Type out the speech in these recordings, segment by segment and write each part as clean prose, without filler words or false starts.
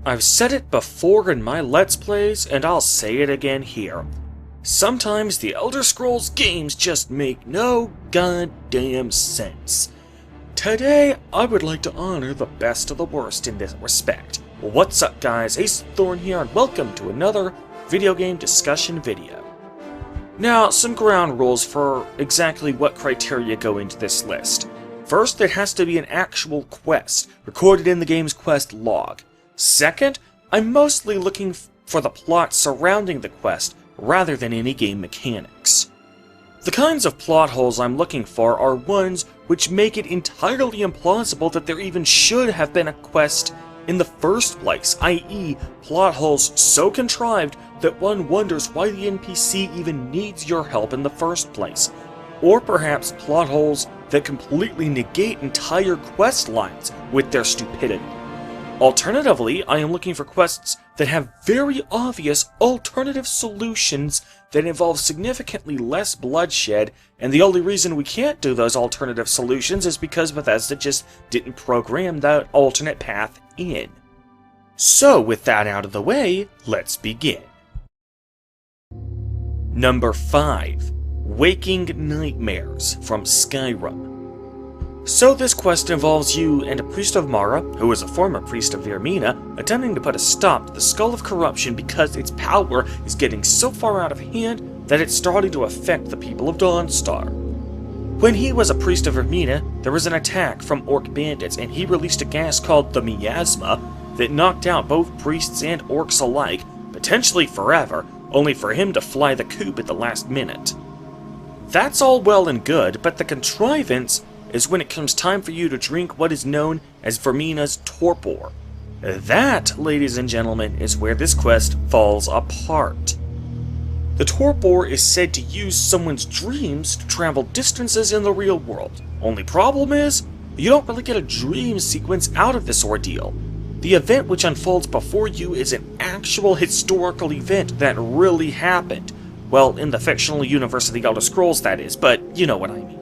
I've said it before in my Let's Plays, and I'll say it again here. Sometimes the Elder Scrolls games just make no goddamn sense. Today, I would like to honor the best of the worst in this respect. What's up guys, Ace Thorn here, and welcome to another video game discussion video. Now, some ground rules for exactly what criteria go into this list. First, it has to be an actual quest, recorded in the game's quest log. Second, I'm mostly looking for the plot surrounding the quest, rather than any game mechanics. The kinds of plot holes I'm looking for are ones which make it entirely implausible that there even should have been a quest in the first place, i.e. plot holes so contrived that one wonders why the NPC even needs your help in the first place. Or perhaps plot holes that completely negate entire quest lines with their stupidity. Alternatively, I am looking for quests that have very obvious alternative solutions that involve significantly less bloodshed, and the only reason we can't do those alternative solutions is because Bethesda just didn't program that alternate path in. So, with that out of the way, let's begin. Number 5. Waking Nightmares from Skyrim. So this quest involves you and a priest of Mara, who is a former priest of Vermina, attempting to put a stop to the Skull of Corruption because its power is getting so far out of hand that it's starting to affect the people of Dawnstar. When he was a priest of Vermina, there was an attack from orc bandits, and he released a gas called the miasma that knocked out both priests and orcs alike, potentially forever, only for him to fly the coop at the last minute. That's all well and good, but the contrivance is when it comes time for you to drink what is known as Vermina's torpor. That, ladies and gentlemen, is where this quest falls apart. The torpor is said to use someone's dreams to travel distances in the real world. Only problem is, you don't really get a dream sequence out of this ordeal. The event which unfolds before you is an actual historical event that really happened. Well, in the fictional universe of the Elder Scrolls, that is, but you know what I mean.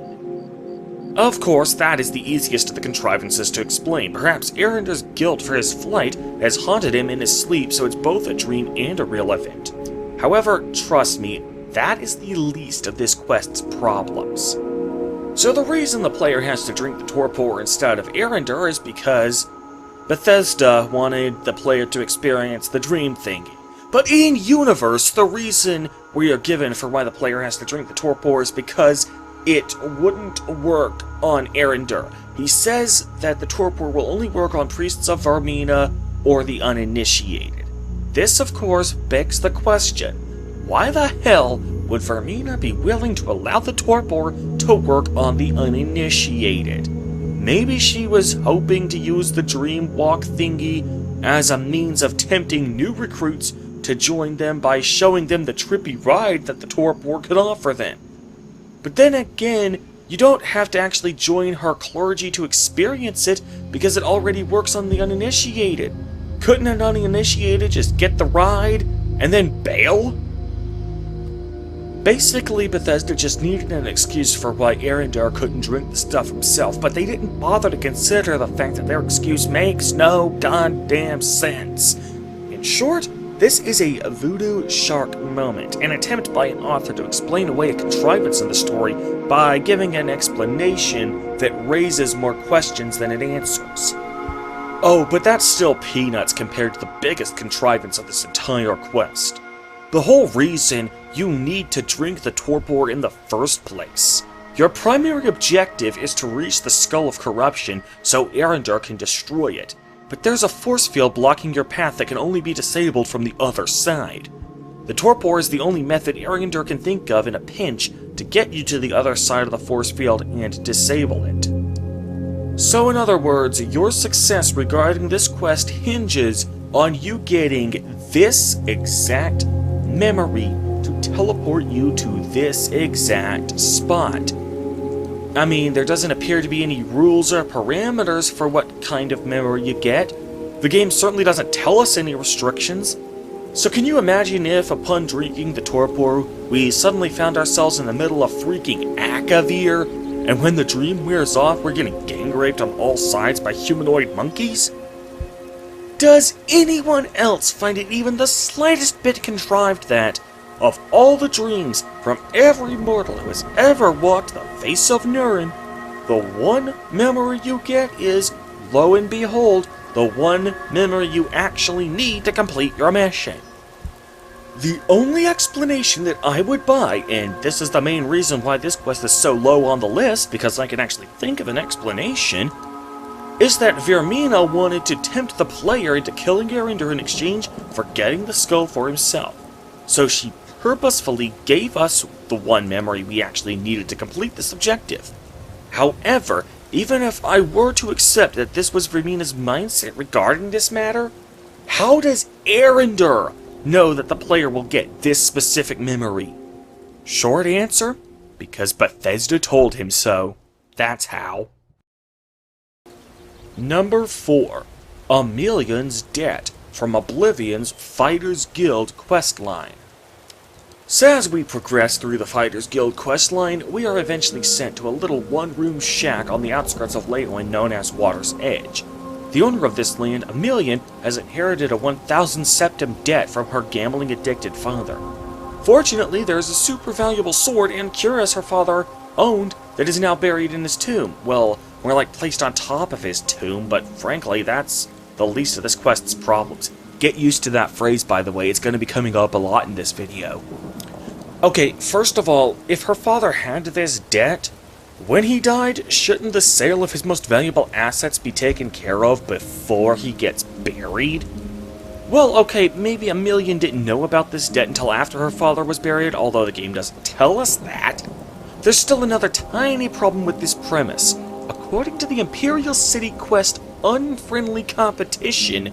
Of course, that is the easiest of the contrivances to explain. Perhaps Arender's guilt for his flight has haunted him in his sleep, so it's both a dream and a real event. However, trust me, that is the least of this quest's problems. So the reason the player has to drink the torpor instead of Arender is because Bethesda wanted the player to experience the dream thingy. But in-universe, the reason we are given for why the player has to drink the torpor is because it wouldn't work on Arender. He says that the torpor will only work on priests of Vermina or the uninitiated. This, of course, begs the question, why the hell would Vermina be willing to allow the torpor to work on the uninitiated? Maybe she was hoping to use the dream walk thingy as a means of tempting new recruits to join them by showing them the trippy ride that the torpor could offer them. But then again, you don't have to actually join her clergy to experience it because it already works on the uninitiated. Couldn't an uninitiated just get the ride and then bail? Basically, Bethesda just needed an excuse for why Arender couldn't drink the stuff himself, but they didn't bother to consider the fact that their excuse makes no goddamn sense. In short, this is a voodoo shark moment, an attempt by an author to explain away a contrivance in the story by giving an explanation that raises more questions than it answers. Oh, but that's still peanuts compared to the biggest contrivance of this entire quest. The whole reason you need to drink the torpor in the first place. Your primary objective is to reach the Skull of Corruption so Arender can destroy it. But there's a force field blocking your path that can only be disabled from the other side. The torpor is the only method Arender can think of in a pinch to get you to the other side of the force field and disable it. So in other words, your success regarding this quest hinges on you getting this exact memory to teleport you to this exact spot. I mean, there doesn't appear to be any rules or parameters for what kind of memory you get. The game certainly doesn't tell us any restrictions. So can you imagine if, upon drinking the torpor, we suddenly found ourselves in the middle of freaking Akavir, and when the dream wears off, we're getting gang raped on all sides by humanoid monkeys? Does anyone else find it even the slightest bit contrived that, of all the dreams from every mortal who has ever walked the face of Nurin, the one memory you get is, lo and behold, the one memory you actually need to complete your mission? The only explanation that I would buy, and this is the main reason why this quest is so low on the list, because I can actually think of an explanation, is that Vermina wanted to tempt the player into killing Arinder in exchange for getting the skull for himself. So she purposefully gave us the one memory we actually needed to complete this objective. However, even if I were to accept that this was Vermina's mindset regarding this matter, how does Arinder know that the player will get this specific memory? Short answer, because Bethesda told him so. That's how. Number 4. Amelian's Debt from Oblivion's Fighters Guild questline. So as we progress through the Fighters Guild questline, we are eventually sent to a little one-room shack on the outskirts of Leyland known as Water's Edge. The owner of this land, Amelian, has inherited a 1,000 septim debt from her gambling-addicted father. Fortunately, there is a super valuable sword and cuirass her father owned that is now buried in his tomb. Well, more like placed on top of his tomb, but frankly, that's the least of this quest's problems. Get used to that phrase, by the way, it's going to be coming up a lot in this video. Okay, first of all, if her father had this debt, when he died, shouldn't the sale of his most valuable assets be taken care of before he gets buried? Well, okay, maybe Amelian didn't know about this debt until after her father was buried, although the game doesn't tell us that. There's still another tiny problem with this premise. According to the Imperial City Quest Unfriendly Competition,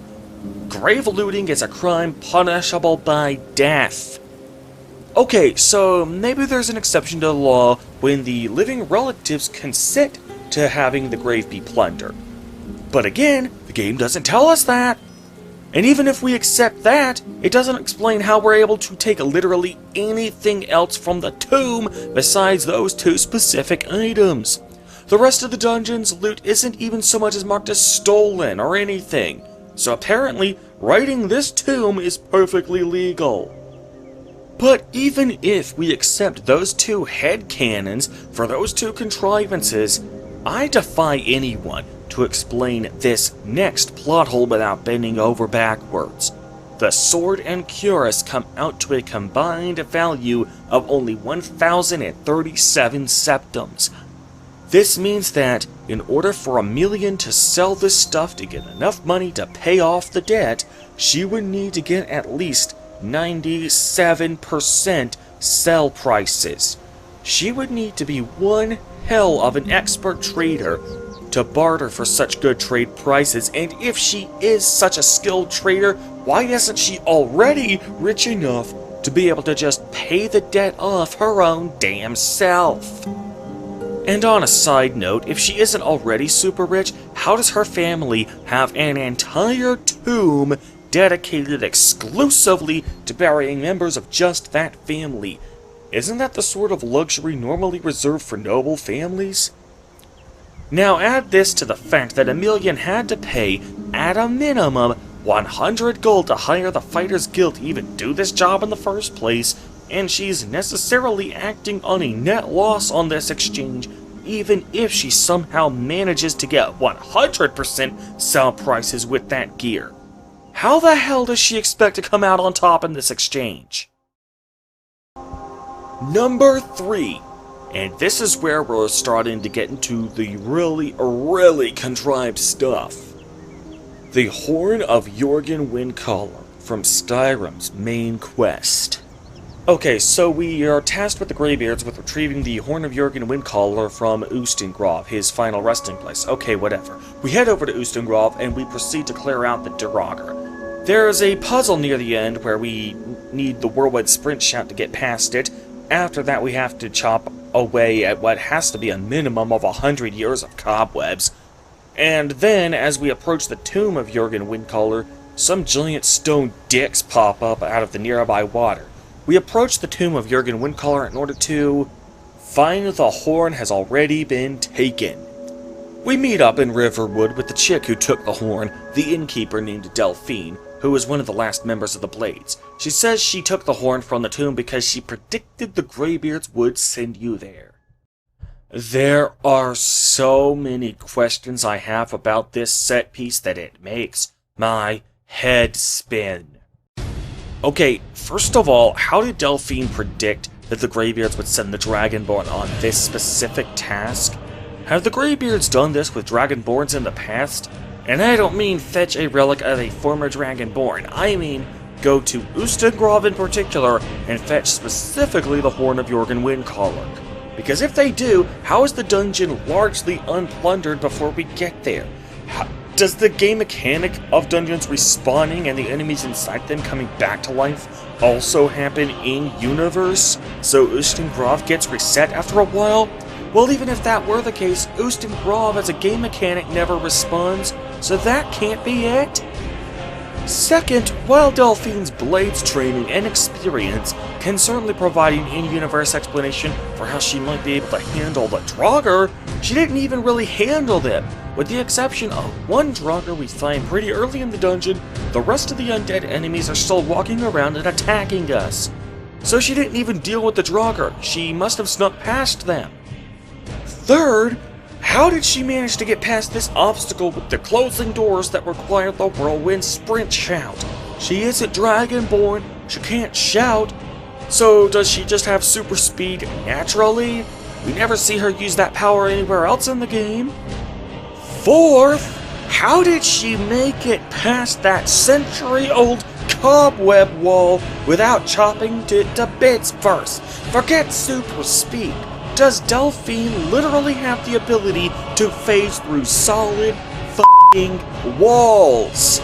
grave looting is a crime punishable by death. Okay, so maybe there's an exception to the law when the living relatives consent to having the grave be plundered. But again, the game doesn't tell us that. And even if we accept that, it doesn't explain how we're able to take literally anything else from the tomb besides those two specific items. The rest of the dungeon's loot isn't even so much as marked as stolen or anything. So apparently, raiding this tomb is perfectly legal. But even if we accept those two headcanons for those two contrivances, I defy anyone to explain this next plot hole without bending over backwards. The sword and cuirass come out to a combined value of only 1,037 septims. This means that, in order for Amelian to sell this stuff to get enough money to pay off the debt, she would need to get at least 97% sell prices. She would need to be one hell of an expert trader to barter for such good trade prices, and if she is such a skilled trader, why isn't she already rich enough to be able to just pay the debt off her own damn self? And on a side note, if she isn't already super rich, how does her family have an entire tomb dedicated exclusively to burying members of just that family? Isn't that the sort of luxury normally reserved for noble families? Now add this to the fact that Amelian had to pay, at a minimum, 100 gold to hire the Fighters Guild to even do this job in the first place, and she's necessarily acting on a net loss on this exchange, even if she somehow manages to get 100% sell prices with that gear. How the hell does she expect to come out on top in this exchange? Number 3. And this is where we're starting to get into the really contrived stuff. The Horn of Jorgen Windcaller from Skyrim's main quest. Okay, so we are tasked with the Greybeards with retrieving the Horn of Jorgen Windcaller from Ustengrav, his final resting place. Okay, whatever. We head over to Ustengrav and we proceed to clear out the Duragar. There's a puzzle near the end where we need the Whirlwind Sprint Shout to get past it. After that we have to chop away at what has to be a minimum of 100 years of cobwebs. And then, as we approach the tomb of Jorgen Windcaller, some giant stone dicks pop up out of the nearby water. We approach the tomb of Jorgen Windcaller in order to find the horn has already been taken. We meet up in Riverwood with the chick who took the horn, the innkeeper named Delphine, who was one of the last members of the Blades. She says she took the horn from the tomb because she predicted the Greybeards would send you there. There are so many questions I have about this set piece that it makes my head spin. Okay, first of all, how did Delphine predict that the Greybeards would send the Dragonborn on this specific task? Have the Greybeards done this with Dragonborns in the past? And I don't mean fetch a relic of a former Dragonborn, I mean go to Ustengrove in particular and fetch specifically the Horn of Jorgen Windcaller. Because if they do, how is the dungeon largely unplundered before we get there? Does the game mechanic of dungeons respawning and the enemies inside them coming back to life also happen in-universe, so Ustengrove gets reset after a while? Well, even if that were the case, Ustengrove as a game mechanic never respawns, so that can't be it. Second, while Delphine's Blades training and experience can certainly provide an in-universe explanation for how she might be able to handle the Draugr, she didn't even really handle them. With the exception of one Draugr we find pretty early in the dungeon, the rest of the undead enemies are still walking around and attacking us. So she didn't even deal with the Draugr, she must have snuck past them. Third, how did she manage to get past this obstacle with the closing doors that require the whirlwind sprint shout? She isn't Dragonborn, she can't shout, so does she just have super speed naturally? We never see her use that power anywhere else in the game. Fourth, how did she make it past that century-old cobweb wall without chopping it to bits first? Forget super speed. Does Delphine literally have the ability to phase through solid f***ing walls?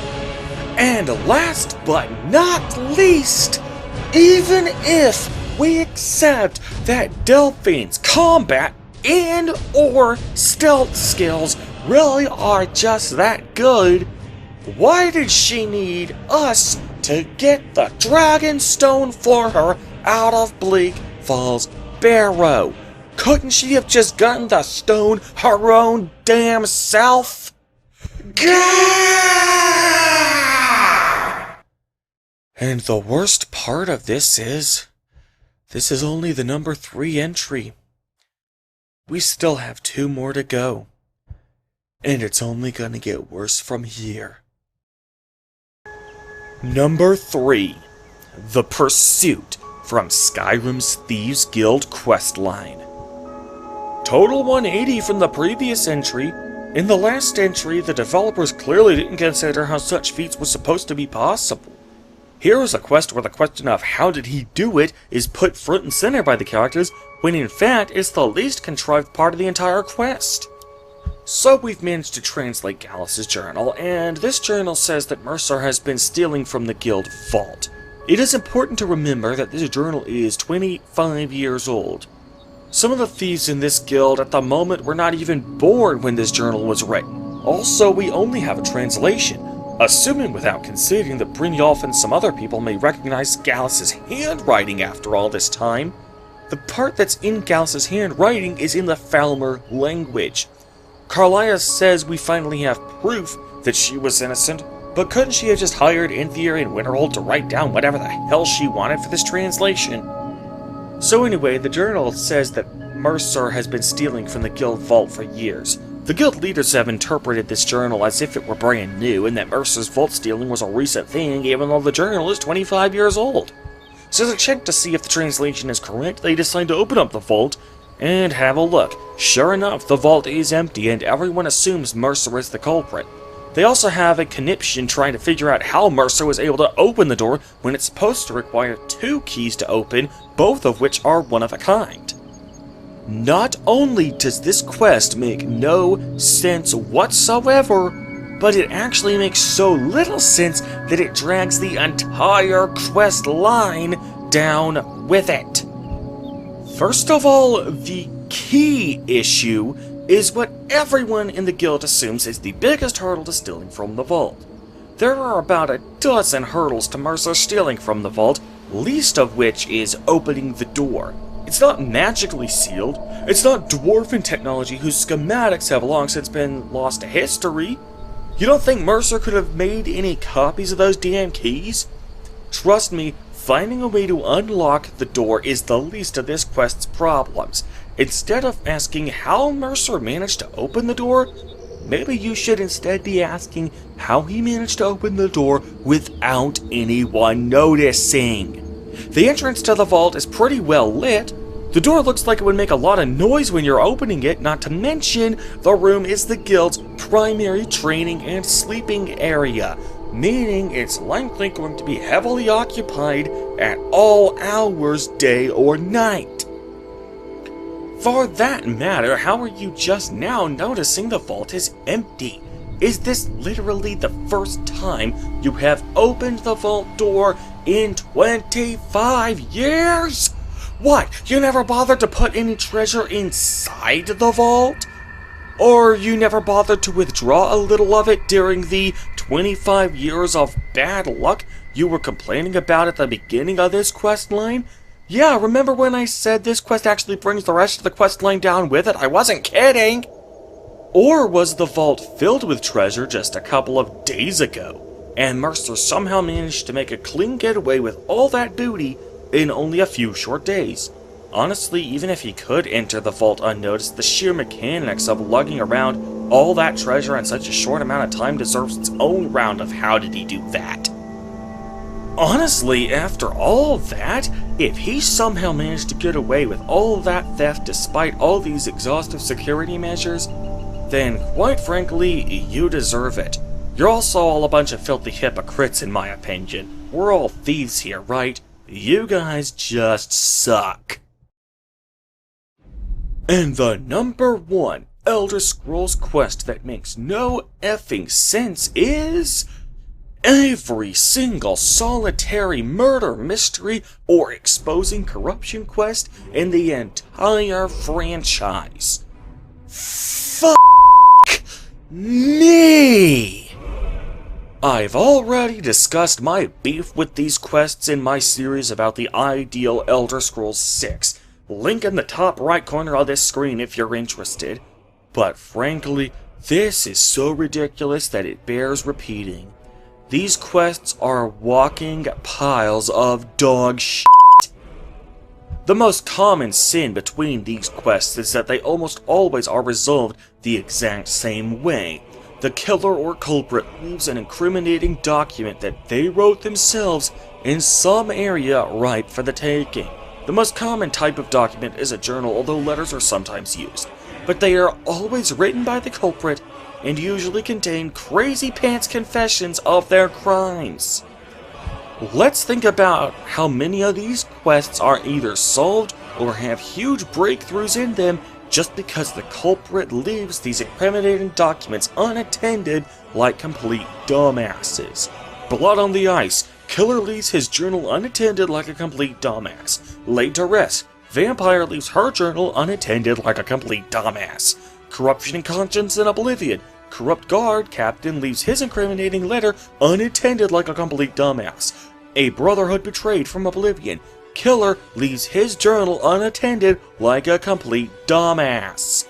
And last but not least, even if we accept that Delphine's combat and or stealth skills really are just that good, why did she need us to get the Dragonstone for her out of Bleak Falls Barrow? Couldn't she have just gotten the stone her own damn self? Gah! And the worst part of this is only the number 3 entry. We still have 2 more to go. And it's only gonna get worse from here. Number 3. The Pursuit from Skyrim's Thieves Guild questline. Total 180 from the previous entry. In the last entry, the developers clearly didn't consider how such feats were supposed to be possible. Here is a quest where the question of how did he do it is put front and center by the characters, when in fact it's the least contrived part of the entire quest. So we've managed to translate Gallus's journal, and this journal says that Mercer has been stealing from the guild vault. It is important to remember that this journal is 25 years old. Some of the thieves in this guild at the moment were not even born when this journal was written. Also, we only have a translation, assuming without considering that Brynjolf and some other people may recognize Gallus's handwriting after all this time. The part that's in Gallus's handwriting is in the Falmer language. Carlia says we finally have proof that she was innocent, but couldn't she have just hired Inthir and Winterhold to write down whatever the hell she wanted for this translation? So anyway, the journal says that Mercer has been stealing from the guild vault for years. The guild leaders have interpreted this journal as if it were brand new, and that Mercer's vault stealing was a recent thing, even though the journal is 25 years old. So to check to see if the translation is correct, they decide to open up the vault and have a look. Sure enough, the vault is empty, and everyone assumes Mercer is the culprit. They also have a conniption trying to figure out how Mercer was able to open the door when it's supposed to require 2 keys to open, both of which are one of a kind. Not only does this quest make no sense whatsoever, but it actually makes so little sense that it drags the entire quest line down with it. First of all, the key issue is what everyone in the guild assumes is the biggest hurdle to stealing from the vault. There are about a dozen hurdles to Mercer stealing from the vault, least of which is opening the door. It's not magically sealed. It's not dwarven technology whose schematics have long since been lost to history. You don't think Mercer could have made any copies of those damn keys? Trust me, finding a way to unlock the door is the least of this quest's problems. Instead of asking how Mercer managed to open the door, maybe you should instead be asking how he managed to open the door without anyone noticing. The entrance to the vault is pretty well lit. The door looks like it would make a lot of noise when you're opening it, not to mention the room is the guild's primary training and sleeping area, meaning it's likely going to be heavily occupied at all hours, day or night. For that matter, how are you just now noticing the vault is empty? Is this literally the first time you have opened the vault door in 25 years? What, you never bothered to put any treasure inside the vault? Or you never bothered to withdraw a little of it during the 25 years of bad luck you were complaining about at the beginning of this quest line? Yeah, remember when I said this quest actually brings the rest of the quest line down with it? I wasn't kidding! Or was the vault filled with treasure just a couple of days ago, and Mercer somehow managed to make a clean getaway with all that booty in only a few short days? Honestly, even if he could enter the vault unnoticed, the sheer mechanics of lugging around all that treasure in such a short amount of time deserves its own round of how did he do that. Honestly, after all that, if he somehow managed to get away with all that theft despite all these exhaustive security measures, then quite frankly, you deserve it. You're also all a bunch of filthy hypocrites in my opinion. We're all thieves here, right? You guys just suck. And the number one Elder Scrolls quest that makes no effing sense is every single solitary murder mystery or exposing corruption quest in the entire franchise. Fuck me! I've already discussed my beef with these quests in my series about the ideal Elder Scrolls 6. Link in the top right corner of this screen if you're interested. But frankly, this is so ridiculous that it bears repeating. These quests are walking piles of dog shit. The most common sin between these quests is that they almost always are resolved the exact same way. The killer or culprit leaves an incriminating document that they wrote themselves in some area ripe for the taking. The most common type of document is a journal, although letters are sometimes used. But they are always written by the culprit and usually contain crazy pants confessions of their crimes. Let's think about how many of these quests are either solved or have huge breakthroughs in them just because the culprit leaves these incriminating documents unattended like complete dumbasses. Blood on the Ice. Killer leaves his journal unattended like a complete dumbass. Laid to Rest. Vampire leaves her journal unattended like a complete dumbass. Corruption and Conscience in Oblivion. Corrupt Guard Captain leaves his incriminating letter unattended like a complete dumbass. A Brotherhood Betrayed from Oblivion. Killer leaves his journal unattended like a complete dumbass.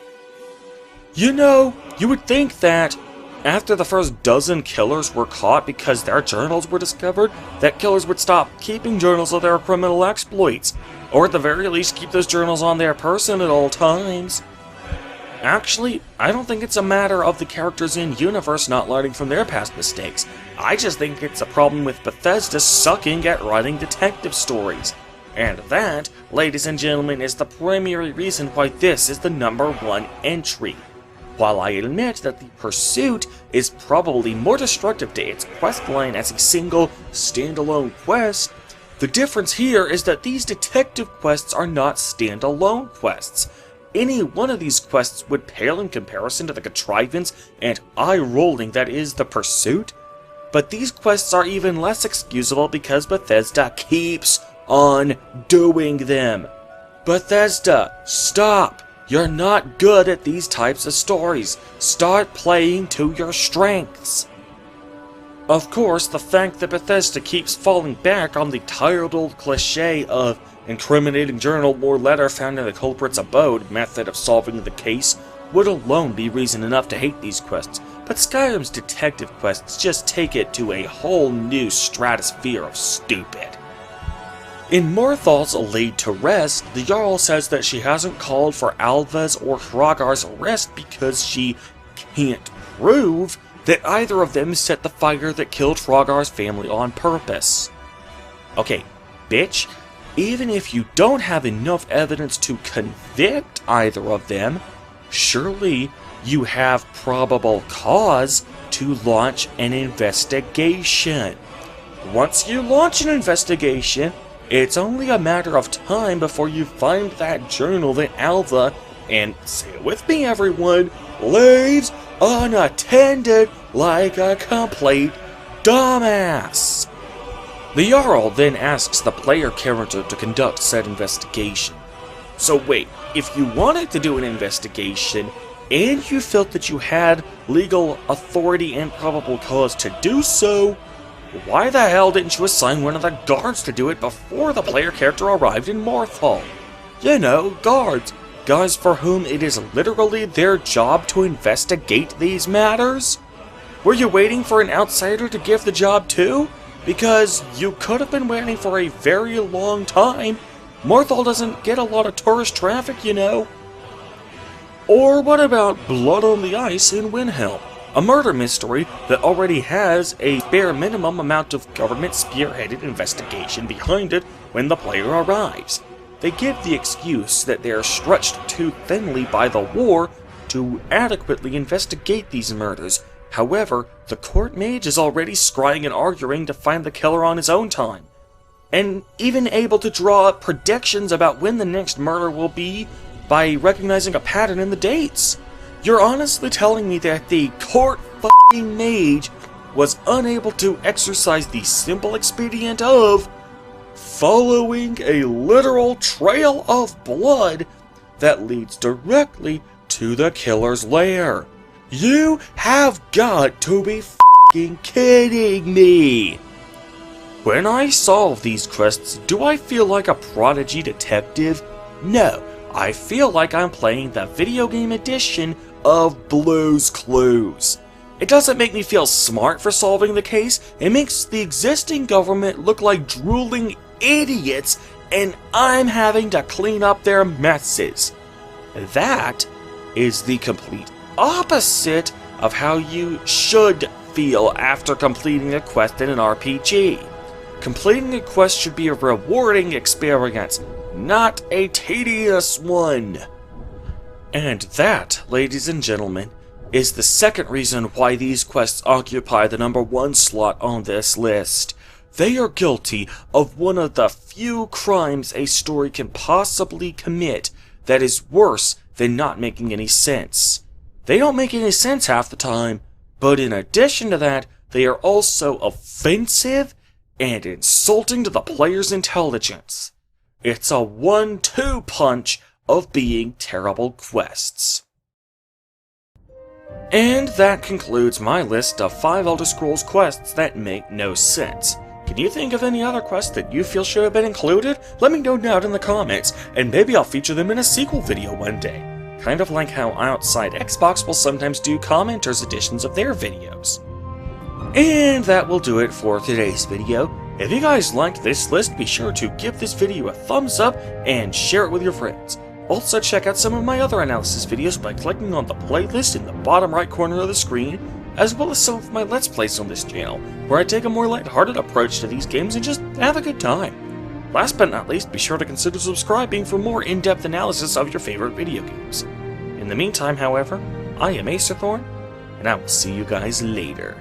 You know, you would think that after the first dozen killers were caught because their journals were discovered, that killers would stop keeping journals of their criminal exploits, or at the very least keep those journals on their person at all times. Actually, I don't think it's a matter of the characters in-universe not learning from their past mistakes. I just think it's a problem with Bethesda sucking at writing detective stories. And that, ladies and gentlemen, is the primary reason why this is the number one entry. While I admit that the Pursuit is probably more destructive to its questline as a single, standalone quest, the difference here is that these detective quests are not standalone quests. Any one of these quests would pale in comparison to the contrivance and eye-rolling that is the Pursuit, but these quests are even less excusable because Bethesda keeps on doing them. Bethesda, stop! You're not good at these types of stories. Start playing to your strengths. Of course, the fact that Bethesda keeps falling back on the tired old cliche of incriminating journal or letter found in the culprit's abode method of solving the case would alone be reason enough to hate these quests, but Skyrim's detective quests just take it to a whole new stratosphere of stupid. In Morthal's Laid to Rest, the Jarl says that she hasn't called for Alva's or Hrogar's arrest because she can't prove that either of them set the fire that killed Hrogar's family on purpose. Okay, bitch, even if you don't have enough evidence to convict either of them, surely you have probable cause to launch an investigation. Once you launch an investigation, it's only a matter of time before you find that journal that Alva, and say it with me everyone, leaves unattended like a complete dumbass. The Jarl then asks the player character to conduct said investigation. So wait, if you wanted to do an investigation, and you felt that you had legal authority and probable cause to do so, why the hell didn't you assign one of the guards to do it before the player character arrived in Morthal? You know, guards. Guys for whom it is literally their job to investigate these matters? Were you waiting for an outsider to give the job to? Because you could have been waiting for a very long time. Morthal doesn't get a lot of tourist traffic, you know. Or what about Blood on the Ice in Windhelm? A murder mystery that already has a bare minimum amount of government spearheaded investigation behind it when the player arrives. They give the excuse that they are stretched too thinly by the war to adequately investigate these murders. However, the court mage is already scrying and arguing to find the killer on his own time, and even able to draw up predictions about when the next murder will be by recognizing a pattern in the dates. You're honestly telling me that the court f***ing mage was unable to exercise the simple expedient of following a literal trail of blood that leads directly to the killer's lair? You have got to be f***ing kidding me! When I solve these quests, do I feel like a prodigy detective? No, I feel like I'm playing the video game edition of Blue's Clues. It doesn't make me feel smart for solving the case, it makes the existing government look like drooling idiots, and I'm having to clean up their messes. That is the complete opposite of how you should feel after completing a quest in an RPG. Completing a quest should be a rewarding experience, not a tedious one. And that, ladies and gentlemen, is the second reason why these quests occupy the #1 slot on this list. They are guilty of one of the few crimes a story can possibly commit that is worse than not making any sense. They don't make any sense half the time, but in addition to that, they are also offensive and insulting to the player's intelligence. It's a 1-2 punch of being terrible quests. And that concludes my list of 5 Elder Scrolls quests that make no sense. Can you think of any other quests that you feel should have been included? Let me know down in the comments, and maybe I'll feature them in a sequel video one day. Kind of like how Outside Xbox will sometimes do commenters editions of their videos. And that will do it for today's video. If you guys liked this list, be sure to give this video a thumbs up and share it with your friends. Also check out some of my other analysis videos by clicking on the playlist in the bottom right corner of the screen, as well as some of my Let's Plays on this channel, where I take a more lighthearted approach to these games and just have a good time. Last but not least, be sure to consider subscribing for more in-depth analysis of your favorite video games. In the meantime, however, I am Acerthorn, and I will see you guys later.